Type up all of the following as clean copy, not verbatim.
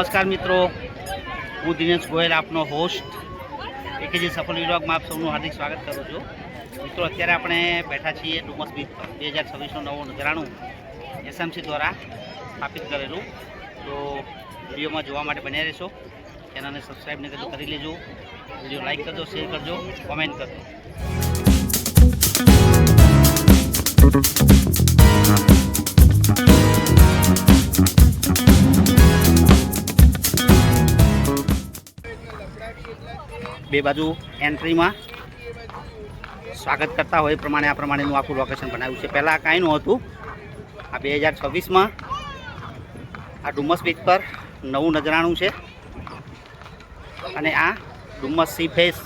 નમસ્કાર મિત્રો, હું દિનેશ ગોયલ આપનો હોસ્ટ એકેજી સફળ વિલોગમાં આપ સૌનું હાર્દિક સ્વાગત કરું છું. મિત્રો અત્યારે આપણે બેઠા છીએ ડુમસ બીચ પર 2026નું નવું નજરાણું એસએમસી દ્વારા સ્થાપિત કરેલું. તો વિડીયોમાં જોવા માટે બન્યા રહેશો. ચેનલને સબસ્ક્રાઈબ નહીં કરજો કરી લેજો, વિડીયો લાઈક કરજો, શેર કરજો, કોમેન્ટ કરજો. બે બાજુ એન્ટ્રીમાં સ્વાગત કરતા હોય પ્રમાણે આ પ્રમાણેનું આખું લોકેશન બનાવ્યું છે. પહેલાં કાંઈ નહોતું. આ 2026માં આ ડુમસ બીચ પર નવું નજરાણું છે અને આ ડુમસ સી ફેસ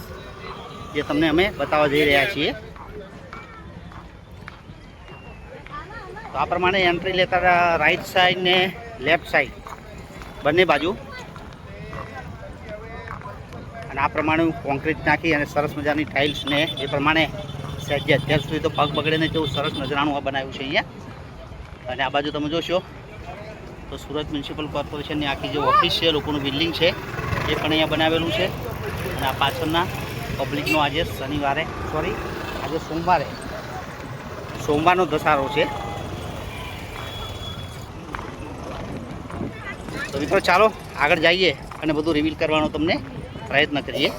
જે તમને અમે બતાવવા જઈ રહ્યા છીએ. તો આ પ્રમાણે એન્ટ્રી લેતા રાઈટ સાઈડ ને લેફ્ટ સાઈડ બંને બાજુ અને આ પ્રમાણે કોન્ક્રીટ નાખી અને સરસ મજાની ટાઇલ્સને એ પ્રમાણે સહેજે અત્યાર સુધી તો પગ બગડે ને જેવું સરસ નજરાણું આ બનાવ્યું છે અહીંયા. અને આ બાજુ તમે જોશો તો સુરત મ્યુનિસિપલ કોર્પોરેશનની આખી જે ઓફિસ છે, લોકોનું બિલ્ડિંગ છે, એ પણ અહીંયા બનાવેલું છે. અને આ પાછળના પબ્લિકનો આજે સોમવારનો દસારો છે. તો મિત્રો ચાલો આગળ જઈએ અને બધું રિવીલ કરવાનો તમને પ્રયત્ન કરીએ.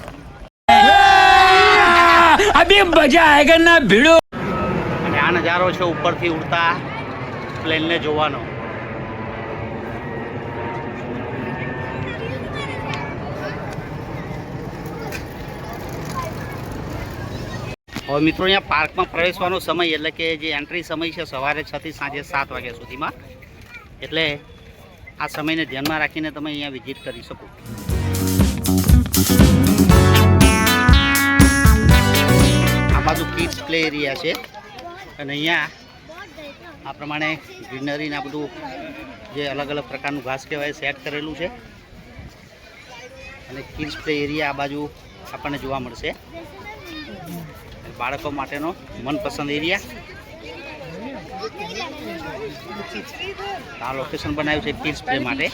અભી મજા આયેગા ના ભીડો. અને આ નજારો છે ઉપરથી ઉડતા પ્લેનને જોવાનો. હવે મિત્રો અહીંયા પાર્કમાં પ્રવેશવાનો સમય એટલે કે જે એન્ટ્રી સમય છે સવારે 6 થી સાંજે 7 વાગ્યા સુધીમાં. એટલે આ સમયને ધ્યાનમાં રાખીને તમે અહીંયા વિઝિટ કરી શકો. આ બાજુ કિડ્સ પ્લે એરિયા છે અને અહીંયા આ પ્રમાણે ગ્રીનરી ને બધું જે અલગ અલગ પ્રકારનું ઘાસ કહેવાય સેટ કરેલું છે. અને કિડ્સ પ્લે એરિયા આ બાજુ આપણને જોવા મળશે. બાળકો માટેનો મનપસંદ એરિયા. આ લોકેશન બનાવ્યું છે કિડ્સ પ્લે માટે.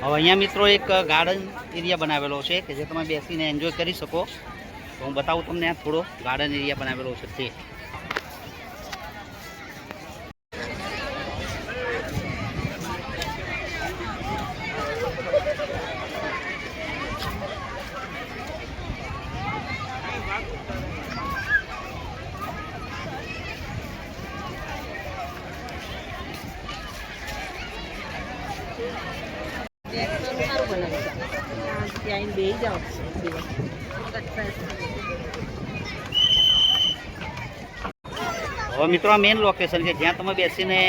હવે અહીંયા મિત્રો એક ગાર્ડન એરિયા બનાવેલો છે કે જે તમે બેસીને એન્જોય કરી શકો. તો હું બતાવું તમને આ થોડો ગાર્ડન એરિયા બનાવેલો છે તે. હવે મિત્રો આ મેઇન લોકેશન છે જ્યાં તમે બેસીને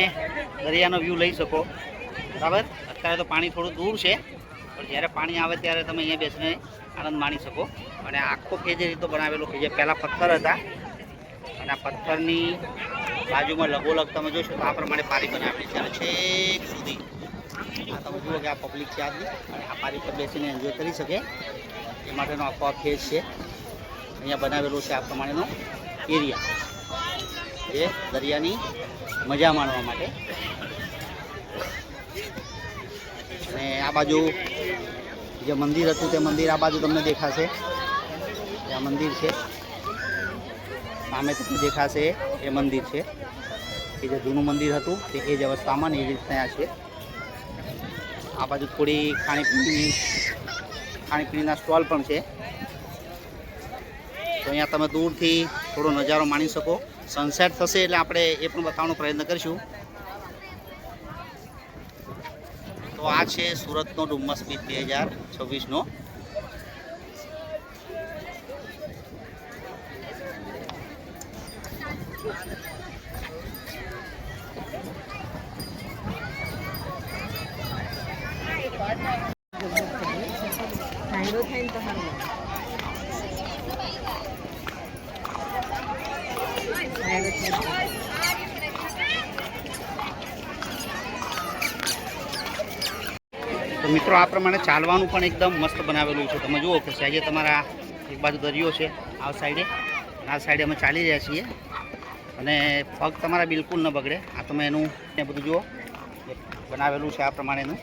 દરિયાનો વ્યૂ લઈ શકો. બરાબર, અત્યારે તો પાણી થોડું દૂર છે પણ જ્યારે પાણી આવે ત્યારે તમે અહીંયા બેસીને આનંદ માણી શકો. અને આખો કે જે રીતો બનાવેલો કે જે પહેલાં પથ્થર હતા અને આ પથ્થરની બાજુમાં લગોલગ તમે જોશો તો આ પ્રમાણે પારી બનાવેલી છે. અને છેક સુધી આ તમે જુઓ કે આ પબ્લિક છે આજની અને આ પારી પર બેસીને એન્જોય કરી શકે એ માટેનો આખો આ ફેઝ છે અહીંયા બનાવેલો છે. આ પ્રમાણેનો એરિયા એ દરિયાની મજા માણવા માટે. અને અને આ બાજુ જે મંદિર હતું તે મંદિર આ બાજુ તમને દેખાશે. આ મંદિર છે સામે તમને દેખાશે એ મંદિર છે કે જે જૂનું મંદિર હતું તે એ જ અવસ્થામાં એ રીતના છે. આ બાજુ થોડી ખાણીપીણીના સ્ટોલ પણ છે. તો અહીંયા તમે દૂરથી થોડો નજારો માણી શકો. સનસેટ થશે એટલે આપણે એ પણ બતાવવાનો પ્રયત્ન કરીશું. તો આ છે સુરતનો ડુમ્મસ બીચ 2026નો. તો મિત્રો આ પ્રમાણે ચાલવાનું પણ એકદમ મસ્ત બનાવેલું છે. તમે જુઓ કે સાઈડે તમારા એક બાજુ દરિયો છે આ સાઈડે, આ સાઈડે અમે ચાલી રહ્યા છીએ અને પગ તમારા બિલકુલ ન બગડે. આ તમે એનું ને બધું જુઓ બનાવેલું છે આ પ્રમાણેનું.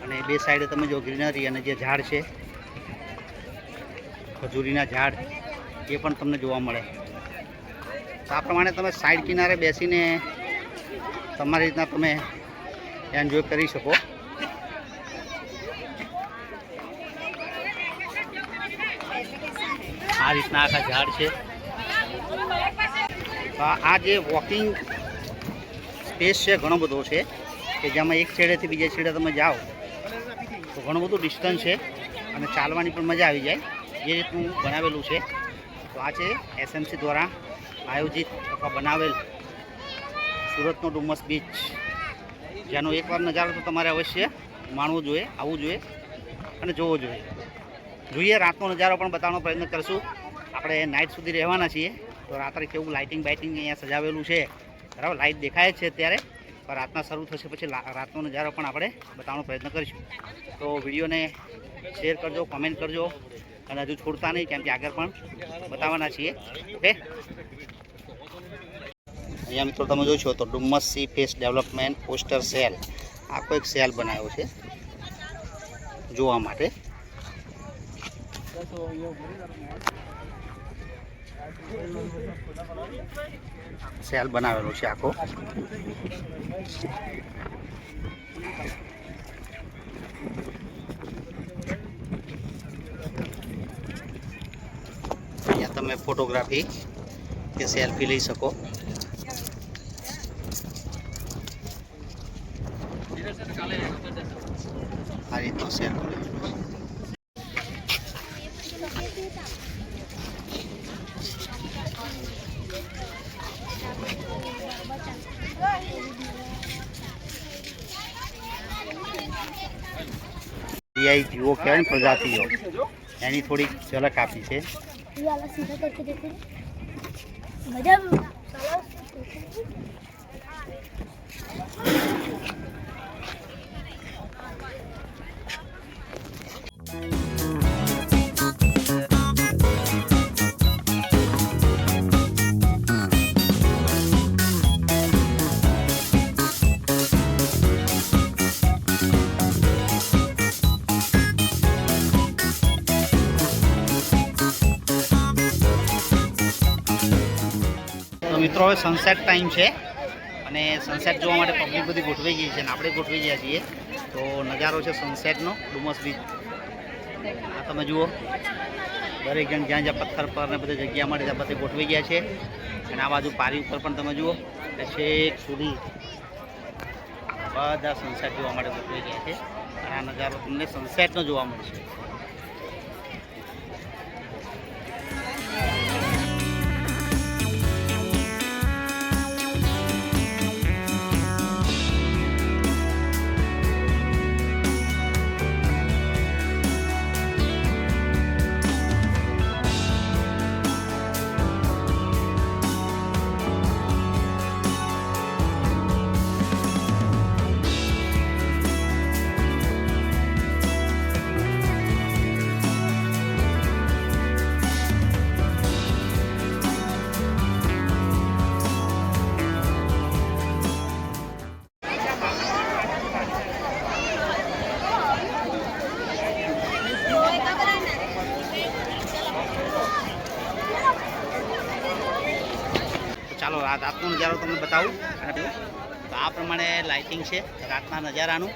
અને બે સાઈડે તમે જો ગ્રીનરી અને જે ઝાડ છે ખજૂરીના ઝાડ એ પણ તમને જોવા મળે. તો આ પ્રમાણે તમે સાઈડ કિનારે બેસીને તમારી રીતના તમે એન્જોય કરી શકો. આ રીતના આખા ઝાડ છે. આ જે વોકિંગ સ્પેસ છે ઘણો બધો છે કે જેમાં એક છેડેથી બીજા છેડે તમે જાઓ તો ઘણું બધું ડિસ્ટન્સ છે અને ચાલવાની પણ મજા આવી જાય એ રીતનું બનાવેલું છે. તો આ છે SMC દ્વારા આયોજિત અથવા બનાવેલ સુરતનો ડુમ્મસ બીચ, જેનો એકવાર નજારો તો તમારે અવશ્ય માણવો જોઈએ, આવવું જોઈએ અને જોવો જોઈએ. રાતનો નજારો પણ બતાવવાનો પ્રયત્ન કરીશું. આપણે નાઇટ સુધી રહેવાના છીએ તો રાત્રે કેવું લાઇટિંગ બાઇટિંગ અહીંયા સજાવેલું છે બરાબર. લાઇટ દેખાય છે અત્યારે પણ રાતના શરૂ થશે પછી રાતનો નજારો પણ આપણે બતાવવાનો પ્રયત્ન કરીશું. તો વિડીયોને શેર કરજો, કોમેન્ટ કરજો અને હજુ છોડતા નહીં કેમ કે આગળ પણ બતાવવાના છીએ. ઓકે, અહીંયા મિત્રો તમે જોશો તો Dumas C face development poster cell આખો એક સેલ બનાવ્યો છે જોવા માટે. સેલ બનાવેલો છે આખો. અહીંયા તમે ફોટોગ્રાફી કે સેલ્ફી લઈ શકો. આ રીતનો સેલ જીવો કહેવાય ને પ્રજાતિઓ એની થોડીક ઝલક આપી છે. મિત્રો હવે સનસેટ ટાઈમ છે અને સનસેટ જોવા માટે પબ્લિક બધી ગોઠવાઈ ગઈ છે અને આપણે ગોઠવાઈ ગયા છીએ. તો નજારો છે સનસેટનો ડુમ્મસ બીચ. આ તમે જુઓ દરેક જણ જ્યાં જ્યાં પથ્થર પર ને બધી જગ્યા મળે ત્યાં બધે ગોઠવાઈ ગયા છે. અને આ બાજુ પારી ઉપર પણ તમે જુઓ કે છેક સુધી બધા સનસેટ જોવા માટે ગોઠવાઈ ગયા છે અને આ નજારો તમને સનસેટનો જોવા મળશે. આ રાતનો નજારો તમને બતાવું. અને તો આ પ્રમાણે લાઇટિંગ છે રાતના નજારાનું.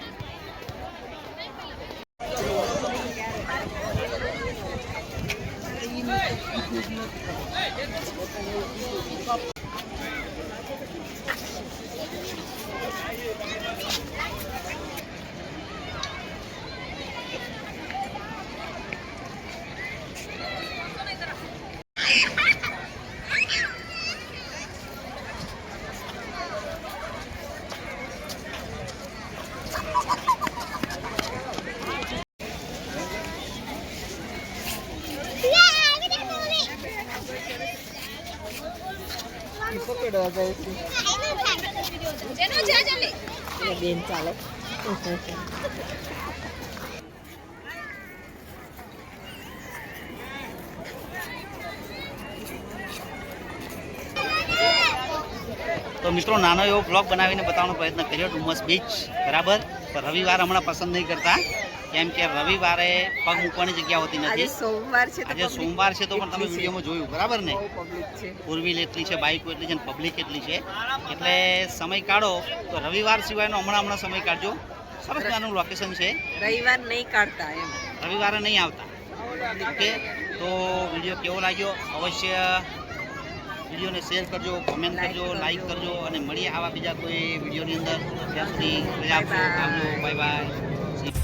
બેન ચાલે તો મિત્રો નાનો એવો બ્લોગ બનાવીને બતાવવાનો પ્રયત્ન કર્યો ડુમસ બીચ બરાબર. તો રવિવાર હમણાં પસંદ નહીં કરતા, કેમ કે રવિવારે પગ મૂકવાની જગ્યા હોતી નથી. સોમવાર છે આજે સોમવાર છે તો પણ તમે વિડીયોમાં જોયું બરાબર ને, પબ્લિક છે. ફોર વ્હીલ એટલી છે, બાઇકો એટલી છે, પબ્લિક એટલી છે. એટલે સમય કાઢો તો રવિવાર સિવાયનો હમણાં સમય કાઢજો. સરસ મજાનું લોકેશન છે. રવિવાર નહીં કાઢતા એમ, રવિવારે નહીં આવતા. ઓકે, તો વિડીયો કેવો લાગ્યો અવશ્ય વિડીયોને શેર કરજો, કોમેન્ટ કરજો, લાઈક કરજો અને મળીએ આવા બીજા કોઈ વિડીયોની અંદર. ત્યાં સુધી રજા આપજો. આવજો, બાય બાય.